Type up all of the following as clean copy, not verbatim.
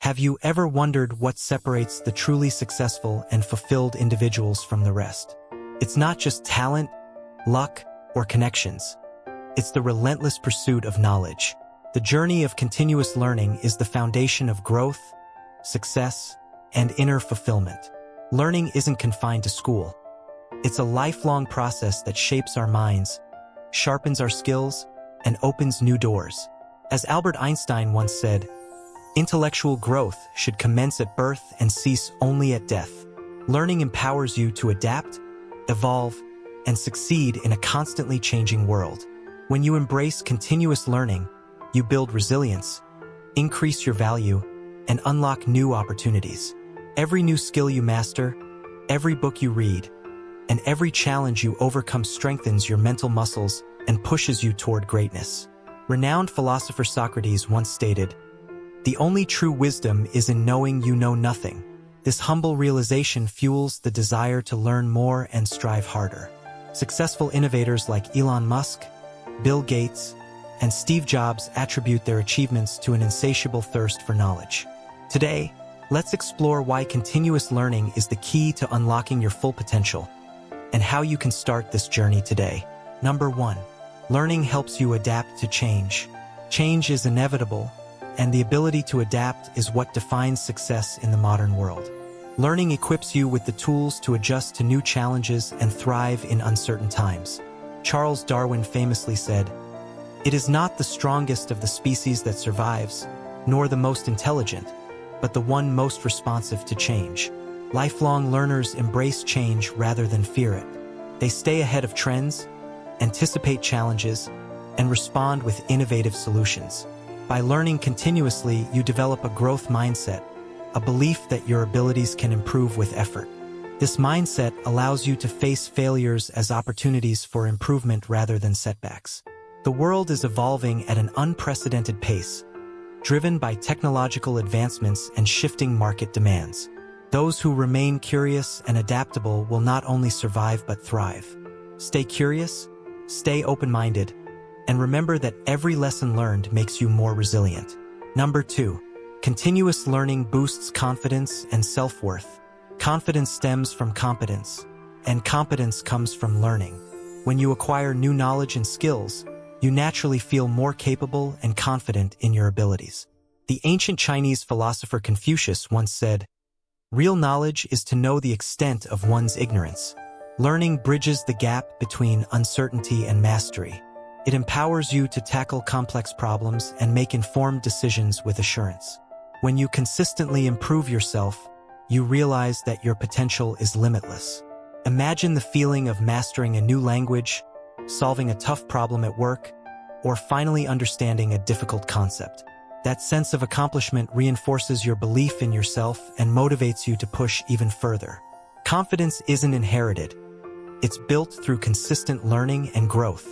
Have you ever wondered what separates the truly successful and fulfilled individuals from the rest? It's not just talent, luck, or connections. It's the relentless pursuit of knowledge. The journey of continuous learning is the foundation of growth, success, and inner fulfillment. Learning isn't confined to school. It's a lifelong process that shapes our minds, sharpens our skills, and opens new doors. As Albert Einstein once said, "Intellectual growth should commence at birth and cease only at death." Learning empowers you to adapt, evolve, and succeed in a constantly changing world. When you embrace continuous learning, you build resilience, increase your value, and unlock new opportunities. Every new skill you master, every book you read, and every challenge you overcome strengthens your mental muscles and pushes you toward greatness. Renowned philosopher Socrates once stated, "The only true wisdom is in knowing you know nothing." This humble realization fuels the desire to learn more and strive harder. Successful innovators like Elon Musk, Bill Gates, and Steve Jobs attribute their achievements to an insatiable thirst for knowledge. Today, let's explore why continuous learning is the key to unlocking your full potential and how you can start this journey today. Number 1. Learning helps you adapt to change. Change is inevitable, and the ability to adapt is what defines success in the modern world. Learning equips you with the tools to adjust to new challenges and thrive in uncertain times. Charles Darwin famously said, "It is not the strongest of the species that survives, nor the most intelligent, but the one most responsive to change." Lifelong learners embrace change rather than fear it. They stay ahead of trends, anticipate challenges, and respond with innovative solutions. By learning continuously, you develop a growth mindset, a belief that your abilities can improve with effort. This mindset allows you to face failures as opportunities for improvement rather than setbacks. The world is evolving at an unprecedented pace, driven by technological advancements and shifting market demands. Those who remain curious and adaptable will not only survive but thrive. Stay curious, stay open-minded, and remember that every lesson learned makes you more resilient. Number 2. Continuous learning boosts confidence and self-worth. Confidence stems from competence, and competence comes from learning. When you acquire new knowledge and skills, you naturally feel more capable and confident in your abilities. The ancient Chinese philosopher Confucius once said, "Real knowledge is to know the extent of one's ignorance." Learning bridges the gap between uncertainty and mastery. It empowers you to tackle complex problems and make informed decisions with assurance. When you consistently improve yourself, you realize that your potential is limitless. Imagine the feeling of mastering a new language, solving a tough problem at work, or finally understanding a difficult concept. That sense of accomplishment reinforces your belief in yourself and motivates you to push even further. Confidence isn't inherited. It's built through consistent learning and growth.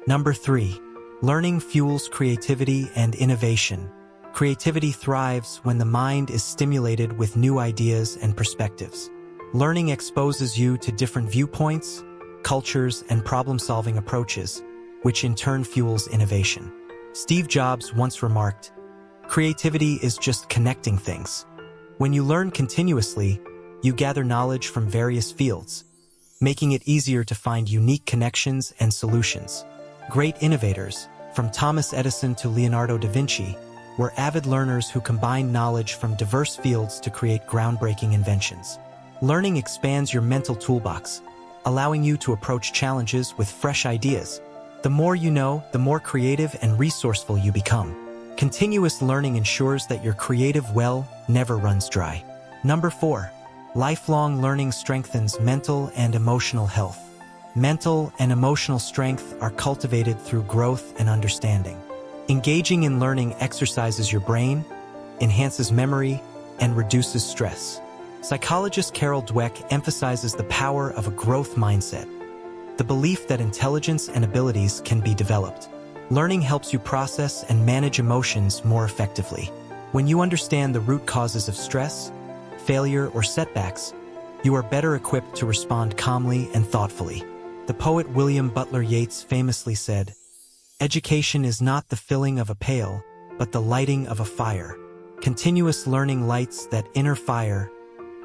Number 3. Learning fuels creativity and innovation. Creativity thrives when the mind is stimulated with new ideas and perspectives. Learning exposes you to different viewpoints, cultures, and problem-solving approaches, which in turn fuels innovation. Steve Jobs once remarked, "Creativity is just connecting things." When you learn continuously, you gather knowledge from various fields, making it easier to find unique connections and solutions. Great innovators, from Thomas Edison to Leonardo da Vinci, were avid learners who combined knowledge from diverse fields to create groundbreaking inventions. Learning expands your mental toolbox, allowing you to approach challenges with fresh ideas. The more you know, the more creative and resourceful you become. Continuous learning ensures that your creative well never runs dry. Number 4. Lifelong learning strengthens mental and emotional health. Mental and emotional strength are cultivated through growth and understanding. Engaging in learning exercises your brain, enhances memory, and reduces stress. Psychologist Carol Dweck emphasizes the power of a growth mindset, the belief that intelligence and abilities can be developed. Learning helps you process and manage emotions more effectively. When you understand the root causes of stress, failure, or setbacks, you are better equipped to respond calmly and thoughtfully. The poet William Butler Yeats famously said, "Education is not the filling of a pail, but the lighting of a fire." Continuous learning lights that inner fire,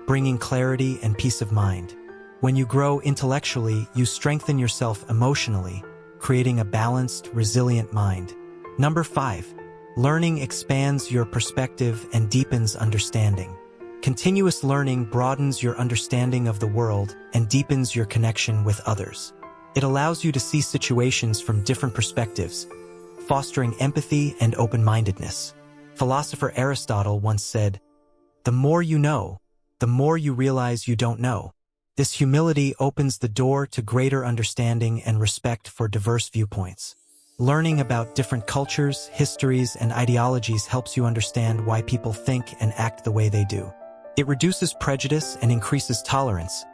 bringing clarity and peace of mind. When you grow intellectually, you strengthen yourself emotionally, creating a balanced, resilient mind. Number 5. Learning expands your perspective and deepens understanding. Continuous learning broadens your understanding of the world and deepens your connection with others. It allows you to see situations from different perspectives, fostering empathy and open-mindedness. Philosopher Aristotle once said, "The more you know, the more you realize you don't know." This humility opens the door to greater understanding and respect for diverse viewpoints. Learning about different cultures, histories, and ideologies helps you understand why people think and act the way they do. It reduces prejudice and increases tolerance,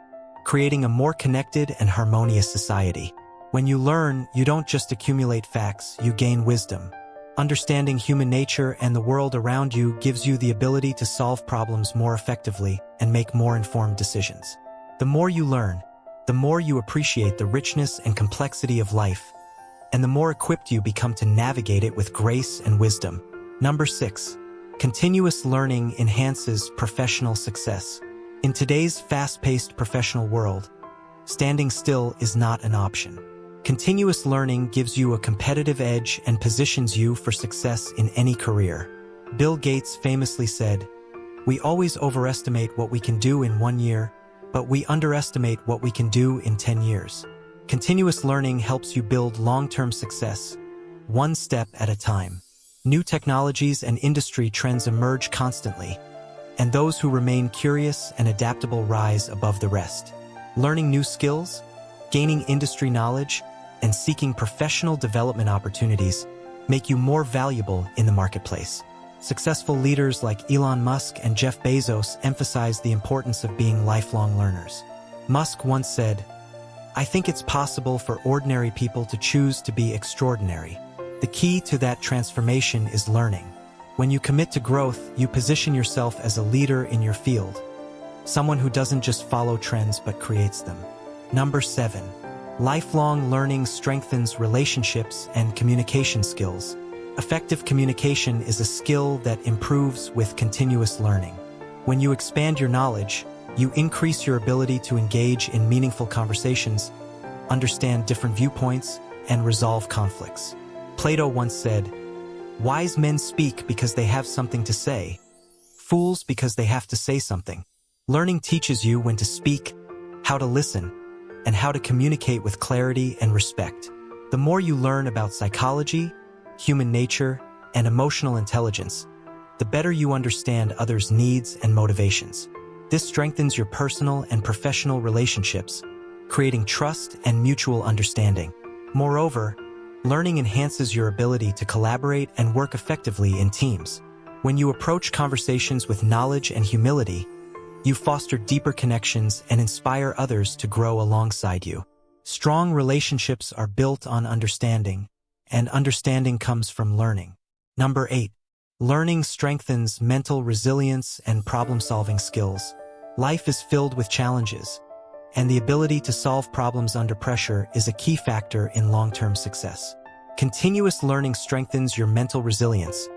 creating a more connected and harmonious society. When you learn, you don't just accumulate facts, you gain wisdom. Understanding human nature and the world around you gives you the ability to solve problems more effectively and make more informed decisions. The more you learn, the more you appreciate the richness and complexity of life, and the more equipped you become to navigate it with grace and wisdom. Number 6. Continuous learning enhances professional success. In today's fast-paced professional world, standing still is not an option. Continuous learning gives you a competitive edge and positions you for success in any career. Bill Gates famously said, "We always overestimate what we can do in 1 year, but we underestimate what we can do in 10 years. Continuous learning helps you build long-term success, one step at a time. New technologies and industry trends emerge constantly, and those who remain curious and adaptable rise above the rest. Learning new skills, gaining industry knowledge, and seeking professional development opportunities make you more valuable in the marketplace." Successful leaders like Elon Musk and Jeff Bezos emphasize the importance of being lifelong learners. Musk once said, "I think it's possible for ordinary people to choose to be extraordinary. The key to that transformation is learning." When you commit to growth, you position yourself as a leader in your field, someone who doesn't just follow trends but creates them. Number 7. Lifelong learning strengthens relationships and communication skills. Effective communication is a skill that improves with continuous learning. When you expand your knowledge, you increase your ability to engage in meaningful conversations, understand different viewpoints, and resolve conflicts. Plato once said, "Wise men speak because they have something to say, fools because they have to say something." Learning teaches you when to speak, how to listen, and how to communicate with clarity and respect. The more you learn about psychology, human nature, and emotional intelligence, the better you understand others' needs and motivations. This strengthens your personal and professional relationships, creating trust and mutual understanding. Moreover, learning enhances your ability to collaborate and work effectively in teams. When you approach conversations with knowledge and humility, you foster deeper connections and inspire others to grow alongside you. Strong relationships are built on understanding, and understanding comes from learning. Number 8. Learning strengthens mental resilience and problem-solving skills. Life is filled with challenges, and the ability to solve problems under pressure is a key factor in long-term success. Continuous learning strengthens your mental resilience,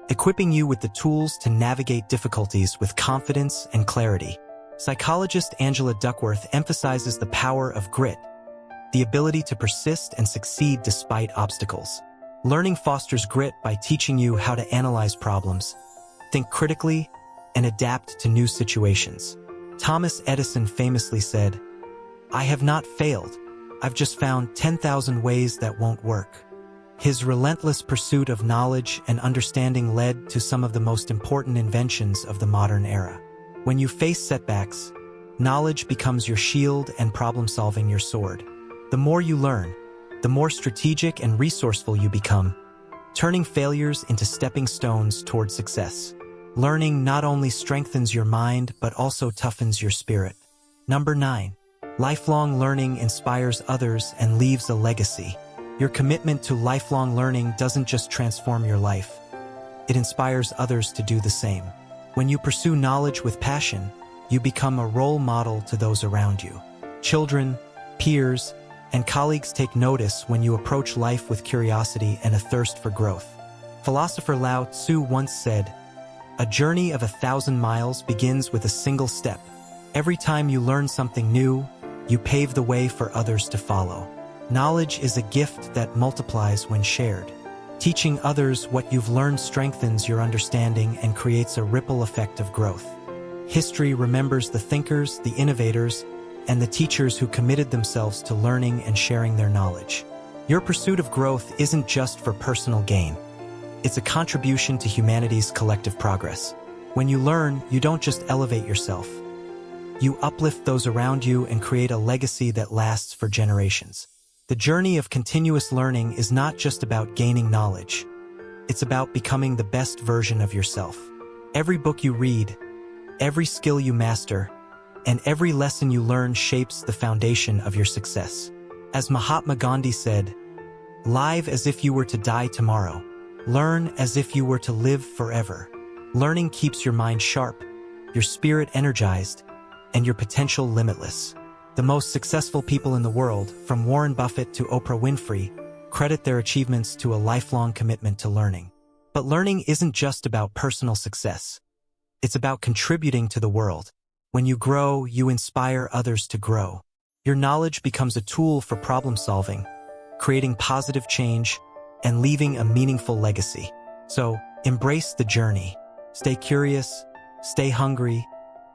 equipping you with the tools to navigate difficulties with confidence and clarity. Psychologist Angela Duckworth emphasizes the power of grit, the ability to persist and succeed despite obstacles. Learning fosters grit by teaching you how to analyze problems, think critically, and adapt to new situations. Thomas Edison famously said, "I have not failed. I've just found 10,000 ways that won't work." His relentless pursuit of knowledge and understanding led to some of the most important inventions of the modern era. When you face setbacks, knowledge becomes your shield and problem-solving your sword. The more you learn, the more strategic and resourceful you become, turning failures into stepping stones toward success. Learning not only strengthens your mind but also toughens your spirit. Number 9. Lifelong learning inspires others and leaves a legacy. Your commitment to lifelong learning doesn't just transform your life, it inspires others to do the same. When you pursue knowledge with passion, you become a role model to those around you. Children, peers, and colleagues take notice when you approach life with curiosity and a thirst for growth. Philosopher Lao Tzu once said, A journey of 1,000 miles begins with a single step. Every time you learn something new, you pave the way for others to follow. Knowledge is a gift that multiplies when shared. Teaching others what you've learned strengthens your understanding and creates a ripple effect of growth. History remembers the thinkers, the innovators, and the teachers who committed themselves to learning and sharing their knowledge. Your pursuit of growth isn't just for personal gain. It's a contribution to humanity's collective progress. When you learn, you don't just elevate yourself. You uplift those around you and create a legacy that lasts for generations. The journey of continuous learning is not just about gaining knowledge. It's about becoming the best version of yourself. Every book you read, every skill you master, and every lesson you learn shapes the foundation of your success. As Mahatma Gandhi said, "Live as if you were to die tomorrow. Learn as if you were to live forever." Learning keeps your mind sharp, your spirit energized, and your potential limitless. The most successful people in the world, from Warren Buffett to Oprah Winfrey, credit their achievements to a lifelong commitment to learning. But learning isn't just about personal success. It's about contributing to the world. When you grow, you inspire others to grow. Your knowledge becomes a tool for problem solving, creating positive change, and leaving a meaningful legacy. So, embrace the journey. Stay curious, stay hungry,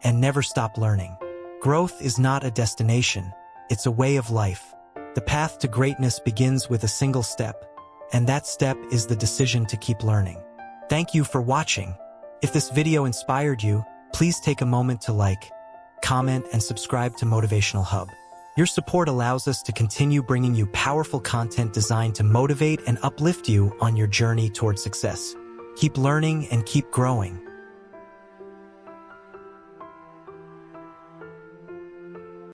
and never stop learning. Growth is not a destination, it's a way of life. The path to greatness begins with a single step, and that step is the decision to keep learning. Thank you for watching. If this video inspired you, please take a moment to like, comment, and subscribe to Motivational Hub. Your support allows us to continue bringing you powerful content designed to motivate and uplift you on your journey toward success. Keep learning and keep growing.